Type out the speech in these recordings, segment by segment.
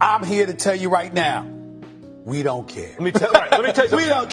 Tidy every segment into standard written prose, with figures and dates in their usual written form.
I'm here to tell you right now, we don't care. Let me tell you something. We don't.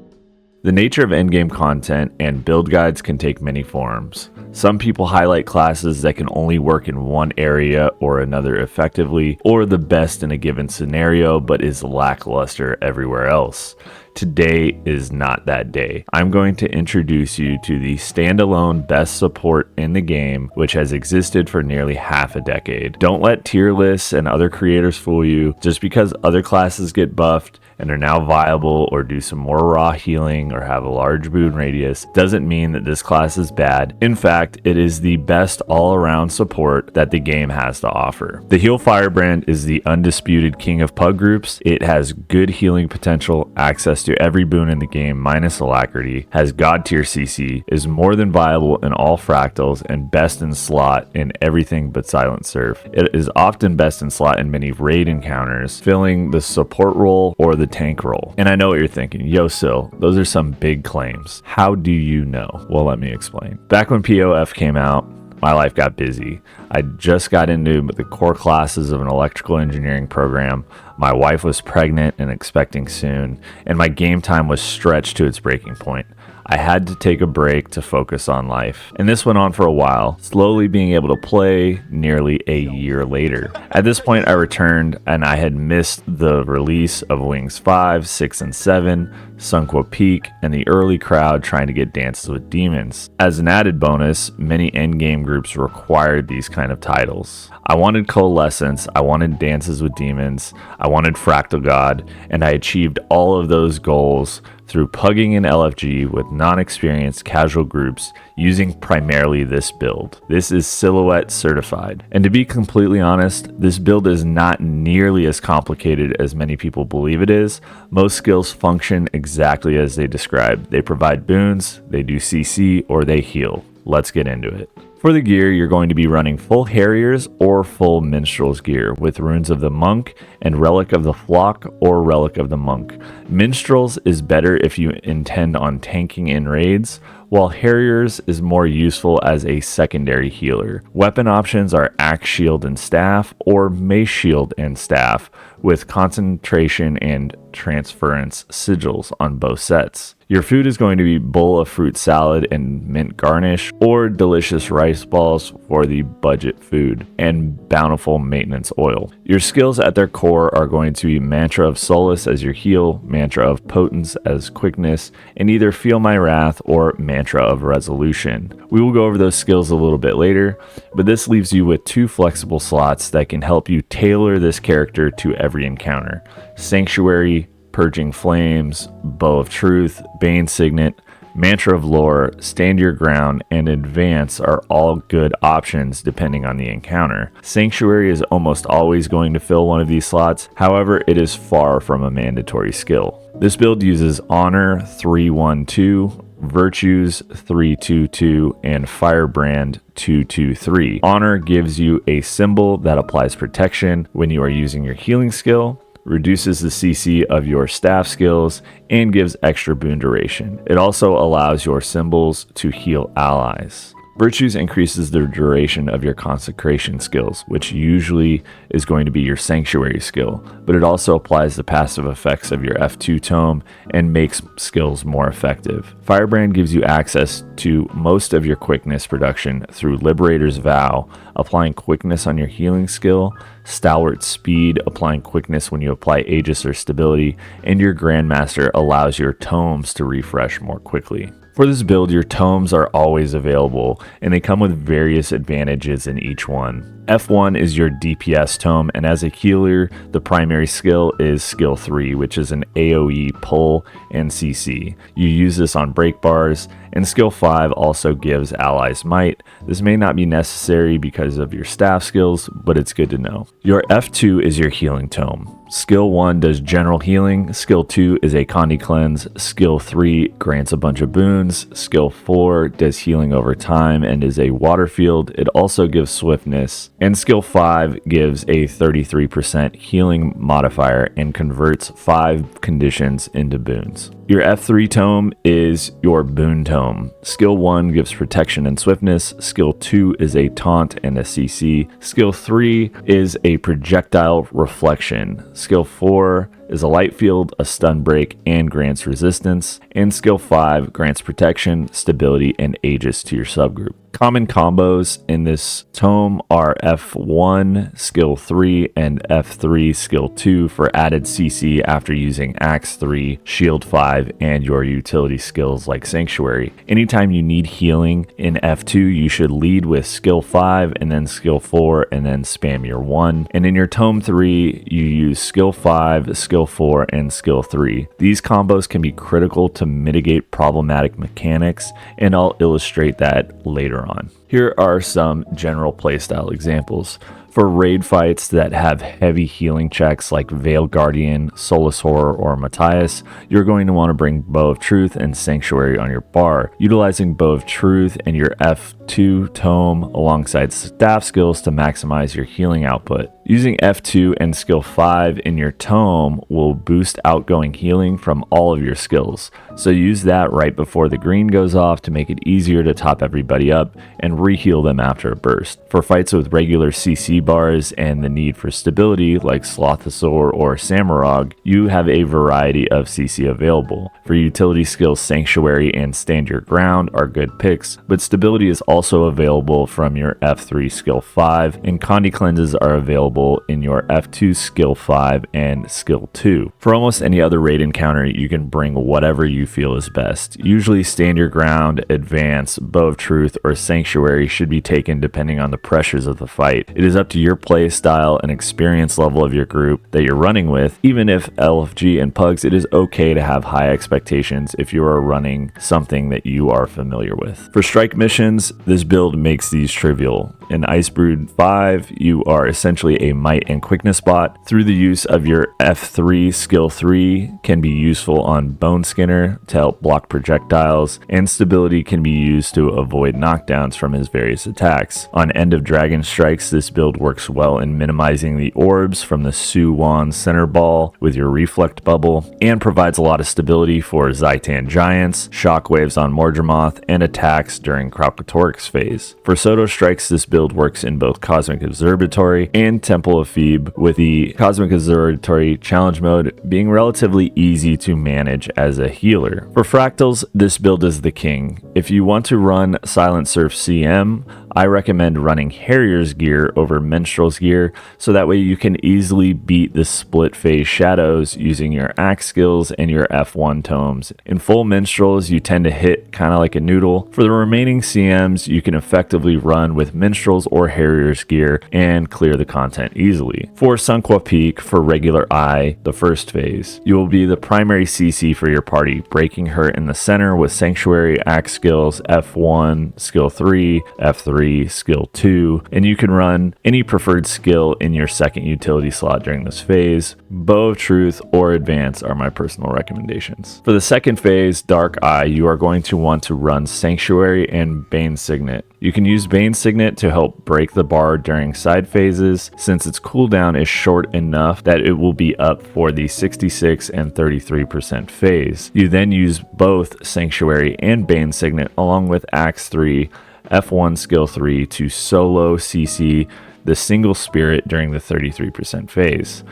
The nature of endgame content and build guides can take many forms. Some people highlight classes that can only work in one area or another effectively, or the best in a given scenario but is lackluster everywhere else. Today is not that day. I'm going to introduce you to the standalone best support in the game, which has existed for nearly half a decade. Don't let tier lists and other creators fool you. Just because other classes get buffed and are now viable or do some more raw healing or have a large boon radius doesn't mean that this class is bad. In fact, it is the best all-around support that the game has to offer. The Heal Firebrand is the undisputed king of pug groups. It has good healing potential, access to every boon in the game minus alacrity, has god tier CC, is more than viable in all fractals, and best in slot in everything but Silent Surf. It is often best in slot in many raid encounters, filling the support role or the tank role. And I know what you're thinking, yo Sil, those are some big claims. How do you know? Well, let me explain. Back when POF came out, my life got busy. I just got into the core classes of an electrical engineering program. My wife was pregnant and expecting soon, and my game time was stretched to its breaking point. I had to take a break to focus on life, and this went on for a while, slowly being able to play nearly a year later. At this point, I returned, and I had missed the release of Wings 5, 6, and 7, Sunquo Peak, and the early crowd trying to get Dances with Demons. As an added bonus, many endgame groups required these kind of titles. I wanted Coalescence, I wanted Dances with Demons, I wanted Fractal God, and I achieved all of those goals through pugging in LFG with non-experienced casual groups using primarily this build. This is Silhouette certified. And to be completely honest, this build is not nearly as complicated as many people believe it is. Most skills function exactly as they describe. They provide boons, they do CC, or they heal. Let's get into it. For the gear, you're going to be running full Harriers or full Minstrel's gear with Runes of the Monk and Relic of the Flock or Relic of the Monk. Minstrels is better if you intend on tanking in raids, while Harriers is more useful as a secondary healer. Weapon options are Axe Shield and Staff or Mace Shield and Staff with concentration and transference sigils on both sets. Your food is going to be bowl of fruit salad and mint garnish or delicious rice balls for the budget food and bountiful maintenance oil. Your skills at their core are going to be Mantra of Solace as your heal, Mantra of Potence as quickness, and either Feel My Wrath or Mantra of Resolution. We will go over those skills a little bit later, but this leaves you with two flexible slots that can help you tailor this character to every encounter. Sanctuary, Purging Flames, Bow of Truth, Bane Signet, Mantra of Lore, Stand Your Ground, and Advance are all good options depending on the encounter. Sanctuary is almost always going to fill one of these slots, however, it is far from a mandatory skill. This build uses Honor 312, Virtues 322, and Firebrand 223. Honor gives you a symbol that applies protection when you are using your healing skill, reduces the CC of your staff skills, and gives extra boon duration. It also allows your symbols to heal allies. Virtues increases the duration of your consecration skills, which usually is going to be your sanctuary skill, but it also applies the passive effects of your F2 tome and makes skills more effective. Firebrand gives you access to most of your quickness production through Liberator's Vow, applying quickness on your healing skill, Stalwart Speed, applying quickness when you apply Aegis or Stability, and your Grandmaster allows your tomes to refresh more quickly. For this build, your tomes are always available, and they come with various advantages in each one. F1 is your DPS tome, and as a healer, the primary skill is skill 3, which is an AoE pull and CC. You use this on break bars, and skill 5 also gives allies might. This may not be necessary because of your staff skills, but it's good to know. Your F2 is your healing tome. Skill 1 does general healing, skill 2 is a Condi Cleanse, skill 3 grants a bunch of boons, skill 4 does healing over time and is a water field. It also gives swiftness, and skill 5 gives a 33% healing modifier and converts 5 conditions into boons. Your F3 tome is your boon tome. tome. Skill 1 gives protection and swiftness. Skill 2 is a taunt and a CC. Skill 3 is a projectile reflection. Skill 4 is a light field, a stun break, and grants resistance. And skill 5 grants protection, stability, and aegis to your subgroup. Common combos in this tome are F1 skill 3 and F3 skill 2 for added CC after using Axe 3, Shield 5, and your utility skills like Sanctuary. Anytime you need healing in F2, you should lead with skill 5 and then skill 4 and then spam your 1. And in your tome 3, you use skill 5, skill 4, and skill 3. These combos can be critical to mitigate problematic mechanics, and I'll illustrate that later on. Here are some general playstyle examples. For raid fights that have heavy healing checks like Veil Guardian, Soulless Horror, or Matthias, you're going to want to bring Bow of Truth and Sanctuary on your bar, utilizing Bow of Truth and your F2 tome alongside staff skills to maximize your healing output. Using F2 and skill 5 in your tome will boost outgoing healing from all of your skills, so use that right before the green goes off to make it easier to top everybody up and re-heal them after a burst. For fights with regular CC bars and the need for stability like Slothosaur or Samurog, you have a variety of CC available. For utility skills, Sanctuary and Stand Your Ground are good picks, but stability is also available from your F3 skill 5, and Condi Cleanses are available in your F2 skill 5 and skill 2. For almost any other raid encounter, you can bring whatever you feel is best. Usually Stand Your Ground, Advance, Bow of Truth, or Sanctuary should be taken depending on the pressures of the fight. It is up to your play style and experience level of your group that you're running with. Even if LFG and Pugs, it is okay to have high expectations if you are running something that you are familiar with. For strike missions, this build makes these trivial. In Icebrood 5, you are essentially a might and quickness bot. Through the use of your F3 skill 3 can be useful on Bone Skinner to help block projectiles, and stability can be used to avoid knockdowns from his various attacks. On End of Dragon Strikes, this build works well in minimizing the orbs from the Su-Wan center ball with your reflect bubble, and provides a lot of stability for Zaitan Giants, shockwaves on Mordremoth, and attacks during Kralkatorix phase. For Soto Strikes, this build works in both Cosmic Observatory and Temple of Phoebe, with the Cosmic Observatory challenge mode being relatively easy to manage as a healer. For Fractals, this build is the king. If you want to run Silent Surf CM, I recommend running Harrier's gear over Minstrel's gear, so that way you can easily beat the split phase shadows using your axe skills and your F1 tomes. In full Minstrels, you tend to hit kind of like a noodle. For the remaining CMs, you can effectively run with Minstrels or Harrier's gear and clear the content easily. For Sunqua Peak, for regular Eye, the first phase, you will be the primary CC for your party, breaking her in the center with Sanctuary, axe skills, F1, skill 3, F3, skill 2, and you can run any preferred skill in your second utility slot during this phase. Bow of Truth or Advance are my personal recommendations. For the second phase, Dark Eye, you are going to want to run Sanctuary and Bane Signet. You can use Bane Signet to help break the bar during side phases, since its cooldown is short enough that it will be up for the 66 and 33% phase. You then use both Sanctuary and Bane Signet along with Axe 3, F1 skill 3 to solo CC the single spirit during the 33% phase.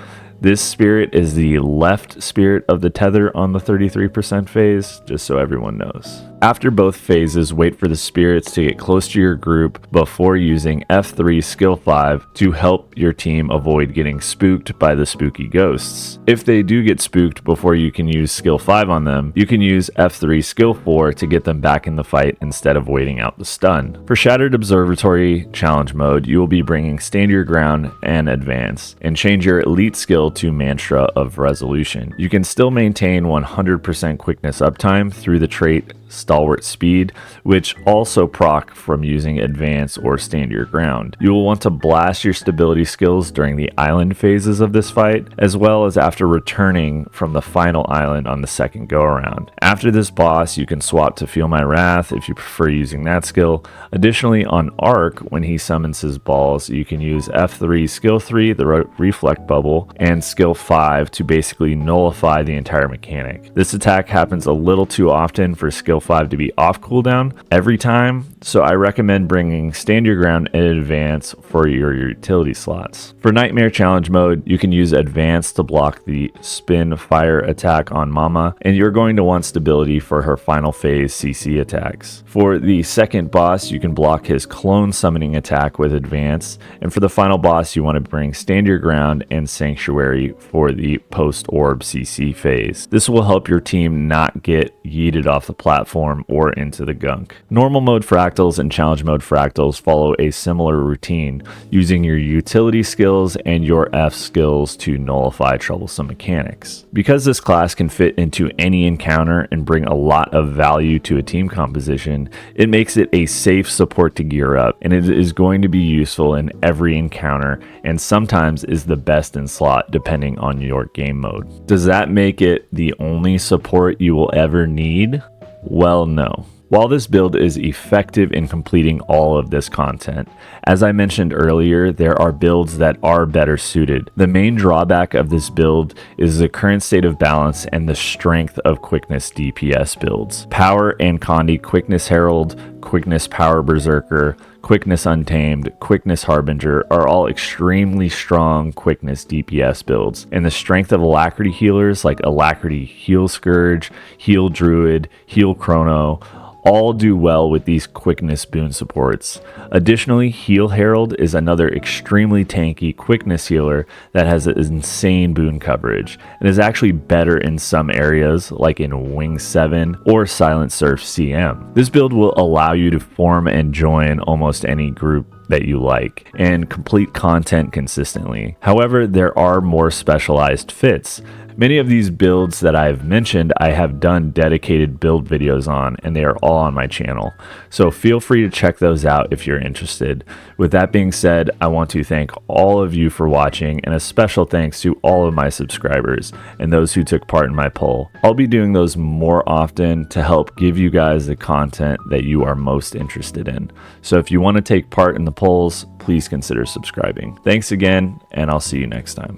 This spirit is the left spirit of the tether on the 33% phase, just so everyone knows. After both phases, wait for the spirits to get close to your group before using F3 skill 5 to help your team avoid getting spooked by the spooky ghosts. If they do get spooked before you can use skill 5 on them, you can use F3 skill 4 to get them back in the fight instead of waiting out the stun. For Shattered Observatory challenge mode, you will be bringing Stand Your Ground and Advance, and change your elite skill to Mantra of Resolution. You can still maintain 100% quickness uptime through the trait Stalwart Speed, which also proc from using Advance or Stand Your Ground. You will want to blast your stability skills during the island phases of this fight, as well as after returning from the final island on the second go around. After this boss, you can swap to Feel My Wrath if you prefer using that skill. Additionally, on Arc, when he summons his balls, you can use F3 skill 3, the Reflect Bubble, and skill 5 to basically nullify the entire mechanic. This attack happens a little too often for skill 5 to be off cooldown every time, so I recommend bringing Stand Your Ground in advance for your utility slots. For Nightmare Challenge mode, you can use advance to block the spin fire attack on Mama, and you're going to want stability for her final phase CC attacks. For the second boss, you can block his clone summoning attack with advance, and for the final boss, you want to bring Stand Your Ground and Sanctuary for the post orb CC phase. This will help your team not get yeeted off the platform or into the gunk. Normal mode fractals and challenge mode fractals follow a similar routine, using your utility skills and your F skills to nullify troublesome mechanics. Because this class can fit into any encounter and bring a lot of value to a team composition, it makes it a safe support to gear up, and it is going to be useful in every encounter and sometimes is the best in slot depending on your game mode. Does that make it the only support you will ever need? Well, no. While this build is effective in completing all of this content, as I mentioned earlier, there are builds that are better suited. The main drawback of this build is the current state of balance and the strength of quickness DPS builds. Power and Condi Quickness Herald, Quickness Power Berserker, Quickness Untamed, Quickness Harbinger are all extremely strong quickness DPS builds, and the strength of Alacrity healers like Alacrity Heal Scourge, Heal Druid, Heal Chrono all do well with these quickness boon supports. Additionally, Heal Herald is another extremely tanky quickness healer that has insane boon coverage and is actually better in some areas like in Wing 7 or Silent Surf CM. This build will allow you to form and join almost any group that you like and complete content consistently. However, there are more specialized fits. Many of these builds that I've mentioned, I have done dedicated build videos on, and they are all on my channel. So feel free to check those out if you're interested. With that being said, I want to thank all of you for watching, and a special thanks to all of my subscribers and those who took part in my poll. I'll be doing those more often to help give you guys the content that you are most interested in. So if you want to take part in the polls, please consider subscribing. Thanks again, and I'll see you next time.